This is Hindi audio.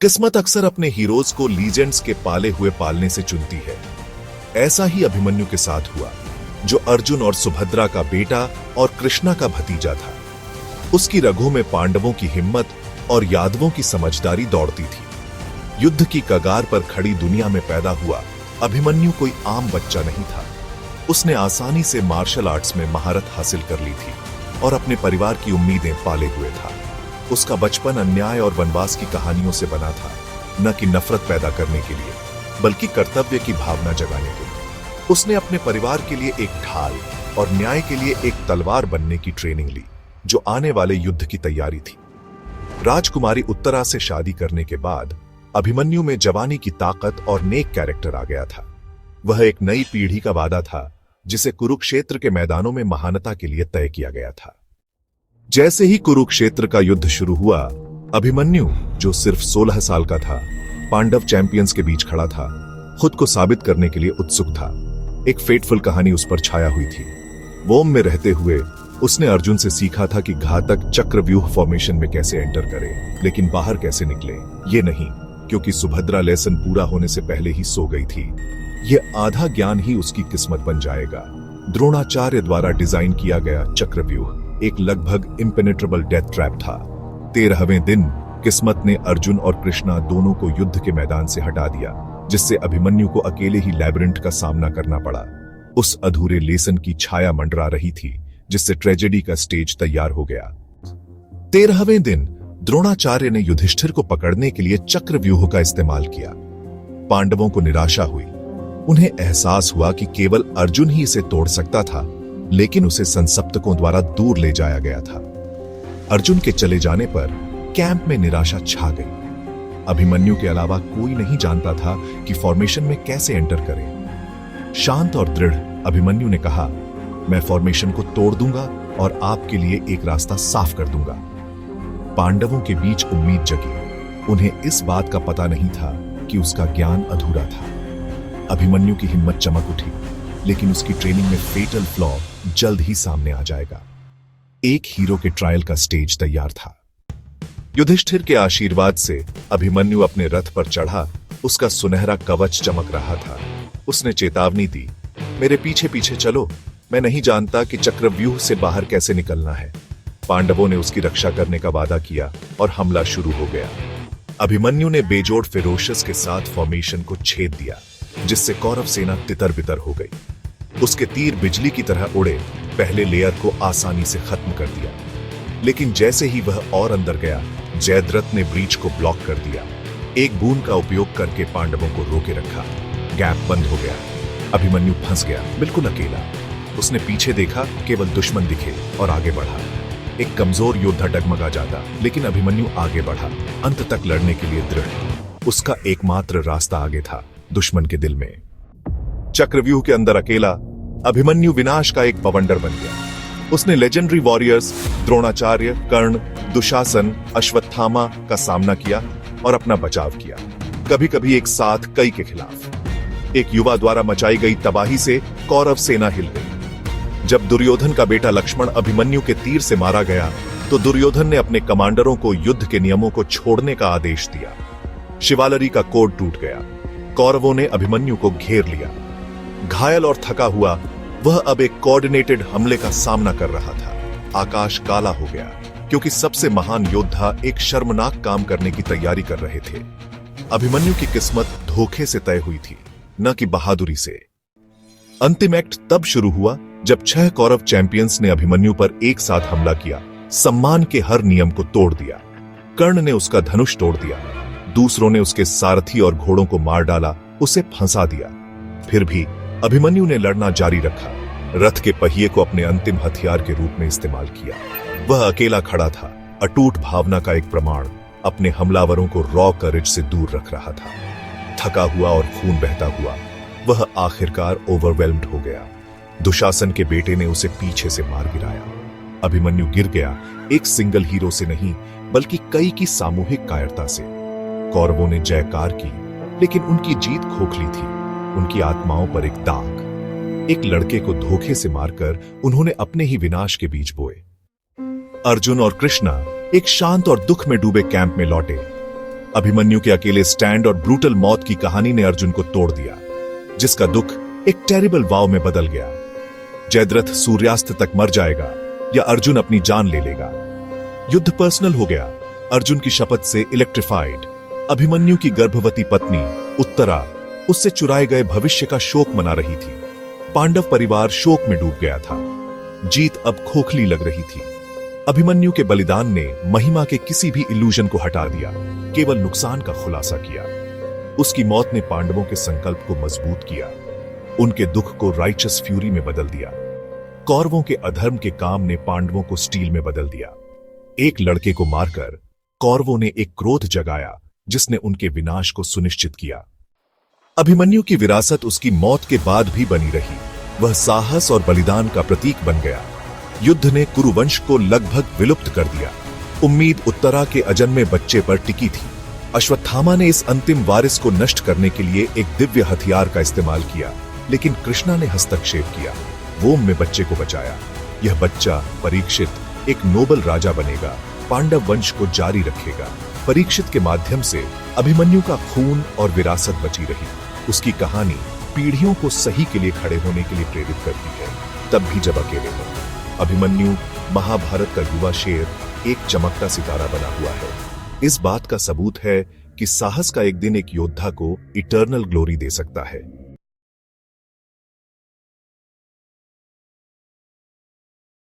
किस्मत अक्सर अपने हीरोज को लीजेंड्स के पाले हुए पालने से चुनती है। ऐसा ही अभिमन्यु के साथ हुआ, जो अर्जुन और सुभद्रा का बेटा और कृष्णा का भतीजा था। उसकी रगों में पांडवों की हिम्मत और यादवों की समझदारी दौड़ती थी। युद्ध की कगार पर खड़ी दुनिया में पैदा हुआ अभिमन्यु कोई आम बच्चा नहीं था। उसने आसानी से मार्शल आर्ट्स में महारत हासिल कर ली थी और अपने परिवार की उम्मीदें पाले हुए था। उसका बचपन अन्याय और वनवास की कहानियों से बना था, न कि नफरत पैदा करने के लिए, बल्कि कर्तव्य की भावना जगाने के लिए। उसने अपने परिवार के लिए एक ढाल और न्याय के लिए एक तलवार बनने की ट्रेनिंग ली, जो आने वाले युद्ध की तैयारी थी। राजकुमारी उत्तरा से शादी करने के बाद अभिमन्यु में जवानी की ताकत और नेक कैरेक्टर आ गया था। वह एक नई पीढ़ी का वादा था, जिसे कुरुक्षेत्र के मैदानों में महानता के लिए तय किया गया था। जैसे ही कुरुक्षेत्र का युद्ध शुरू हुआ, अभिमन्यु, जो सिर्फ 16 साल का था, पांडव चैंपियंस के बीच खड़ा था, खुद को साबित करने के लिए उत्सुक था। एक फेटफुल कहानी उस पर छाया हुई थी। वोम में रहते हुए उसने अर्जुन से सीखा था कि घातक चक्रव्यूह फॉर्मेशन में कैसे एंटर करे, लेकिन बाहर कैसे निकले ये नहीं, क्योंकि सुभद्रा लेसन पूरा होने से पहले ही सो गई थी। यह आधा ज्ञान ही उसकी किस्मत बन जाएगा। द्रोणाचार्य द्वारा डिजाइन किया गया चक्रव्यूह एक लगभग इम्पेनेट्रेबल डेथ ट्रैप था। 13वें दिन किस्मत ने अर्जुन और कृष्णा दोनों को युद्ध के मैदान से हटा दिया, जिससे अभिमन्यु को अकेले ही लैबिरिंथ का सामना करना पड़ा। उस अधूरे लेसन की छाया मंडरा रही थी, जिससे ट्रेजेडी का स्टेज तैयार हो गया। 13वें दिन द्रोणाचार्य ने युधिष्ठिर को पकड़ने के लिए चक्रव्यूह का इस्तेमाल किया। पांडवों को निराशा हुई। उन्हें एहसास हुआ कि केवल अर्जुन ही इसे तोड़ सकता था, लेकिन उसे संसप्तकों द्वारा दूर ले जाया गया था। अर्जुन के चले जाने पर कैंप में निराशा छा गई। अभिमन्यु के अलावा कोई नहीं जानता था कि फॉर्मेशन में कैसे एंटर करें। शांत और दृढ़ अभिमन्यु ने कहा, मैं फॉर्मेशन को तोड़ दूंगा और आपके लिए एक रास्ता साफ कर दूंगा। पांडवों के बीच उम्मीद जगी। उन्हें इस बात का पता नहीं था कि उसका ज्ञान अधूरा था। अभिमन्यु की हिम्मत चमक उठी, लेकिन उसकी ट्रेनिंग में फेटल फ्लॉ जल्द ही सामने आ जाएगा। एक हीरो के ट्रायल का स्टेज तैयार था। युधिष्ठिर के आशीर्वाद से अभिमन्यु अपने रथ पर चढ़ा। उसका सुनहरा कवच चमक रहा था। उसने चेतावनी दी, मेरे पीछे पीछे चलो, मैं नहीं जानता कि चक्रव्यूह से बाहर कैसे निकलना है। पांडवों ने उसकी रक्षा करने का वादा किया और हमला शुरू हो गया। अभिमन्यु ने बेजोड़ फेरोशियस के साथ फॉर्मेशन को छेद दिया, जिससे कौरव सेना तितर बितर हो गई। उसके तीर बिजली की तरह उड़े, पहले लेयर को आसानी से खत्म कर दिया। लेकिन जैसे ही वह और अंदर गया, जयद्रथ ने ब्रीच को ब्लॉक कर दिया। एक बूंद का उपयोग करके पांडवों को रोके रखा। गैप बंद हो गया। अभिमन्यु फंस गया, बिल्कुल अकेला। उसने पीछे देखा, केवल दुश्मन दिखे और आगे बढ़ा। एक कमजोर योद्धा डगमगा जाता, लेकिन अभिमन्यु आगे बढ़ा, अंत तक लड़ने के लिए दृढ़। उसका एकमात्र रास्ता आगे था, दुश्मन के दिल में। चक्रव्यूह के अंदर अकेला अभिमन्यु विनाश का एक बवंडर बन गया। उसने लेजेंडरी वॉरियर्स द्रोणाचार्य, कर्ण, दुशासन, अश्वत्थामा का सामना किया और अपना बचाव किया, कभी कभी एक साथ कई के खिलाफ। एक युवा द्वारा मचाई गई तबाही से कौरव सेना हिल गई। जब दुर्योधन का बेटा लक्ष्मण अभिमन्यु के तीर से मारा गया, तो दुर्योधन ने अपने कमांडरों को युद्ध के नियमों को छोड़ने का आदेश दिया। शिवालरी का कोड टूट गया। कौरवों ने अभिमन्यु को घेर लिया। घायल और थका हुआ वह अब एक कोऑर्डिनेटेड हमले का सामना कर रहा था। आकाश काला हो गया, क्योंकि सबसे महान योद्धा एक शर्मनाक काम करने की तैयारी कर रहे थे। अभिमन्यु की किस्मत धोखे से तय हुई थी, न कि बहादुरी से। अंतिम एक्ट तब शुरू हुआ जब 6 कौरव चैंपियंस ने अभिमन्यु पर एक साथ हमला किया, सम्मान के हर नियम को तोड़ दिया। कर्ण ने उसका धनुष तोड़ दिया, दूसरों ने उसके सारथी और घोड़ों को मार डाला, उसे फंसा दिया। फिर भी अभिमन्यु ने लड़ना जारी रखा, रथ के पहिए को अपने अंतिम हथियार के रूप में इस्तेमाल किया। वह अकेला खड़ा था, अटूट भावना का एक प्रमाण, अपने हमलावरों को रॉ करेज से दूर रख रहा था। थका हुआ और खून बहता हुआ वह आखिरकार ओवरवेल्म्ड हो गया। दुशासन के बेटे ने उसे पीछे से मार गिराया। अभिमन्यु गिर गया, एक सिंगल हीरो से नहीं, बल्कि कई की सामूहिक कायरता से। कौरवों ने जयकार की, लेकिन उनकी जीत खोखली थी। उनकी आत्माओं पर एक दाग। एक लड़के को धोखे से मारकर उन्होंने अपने ही विनाश के बीज बोए। अर्जुन और कृष्णा एक शांत और दुख में डूबे कैंप में लौटे। अभिमन्यु के अकेले स्टैंड और ब्रूटल मौत की कहानी ने अर्जुन को तोड़ दिया, जिसका दुख एक टेरिबल वाव में बदल गया। जयद्रथ सूर्यास्त तक मर जाएगा या अर्जुन अपनी जान ले लेगा। युद्ध पर्सनल हो गया। अर्जुन की शपथ से इलेक्ट्रिफाइड, अभिमन्यु की गर्भवती पत्नी उत्तरा उससे चुराए गए भविष्य का शोक मना रही थी। पांडव परिवार शोक में डूब गया था। जीत अब खोखली लग रही थी। अभिमन्यु के बलिदान ने महिमा के किसी भी इल्यूजन को हटा दिया, केवल नुकसान का खुलासा किया। उसकी मौत ने पांडवों के संकल्प को मजबूत किया, उनके दुख को राइचस फ्यूरी में बदल दिया। कौरवों के अधर्म के काम ने पांडवों को स्टील में बदल दिया। एक लड़के को मारकर कौरवों ने एक क्रोध जगाया जिसने उनके विनाश को सुनिश्चित किया। अभिमन्यु की विरासत उसकी मौत के बाद भी बनी रही। वह साहस और बलिदान का प्रतीक बन गया। युद्ध ने कुरुवंश को लगभग विलुप्त कर दिया। उम्मीद उत्तरा के अजन्मे बच्चे पर टिकी थी। अश्वत्थामा ने इस अंतिम वारिस को नष्ट करने के लिए एक दिव्य हथियार का इस्तेमाल किया, लेकिन कृष्णा ने हस्तक्षेप किया, वोम में बच्चे को बचाया। यह बच्चा परीक्षित एक नोबल राजा बनेगा, पांडव वंश को जारी रखेगा। परीक्षित के माध्यम से अभिमन्यु का खून और विरासत बची रही। उसकी कहानी पीढ़ियों को सही के लिए खड़े होने के लिए प्रेरित करती है, तब भी जब अकेले हो। अभिमन्यु महाभारत का युवा शेर एक चमकता सितारा बना हुआ है। इस बात का सबूत है कि साहस का एक दिन एक योद्धा को इटर्नल ग्लोरी दे सकता है।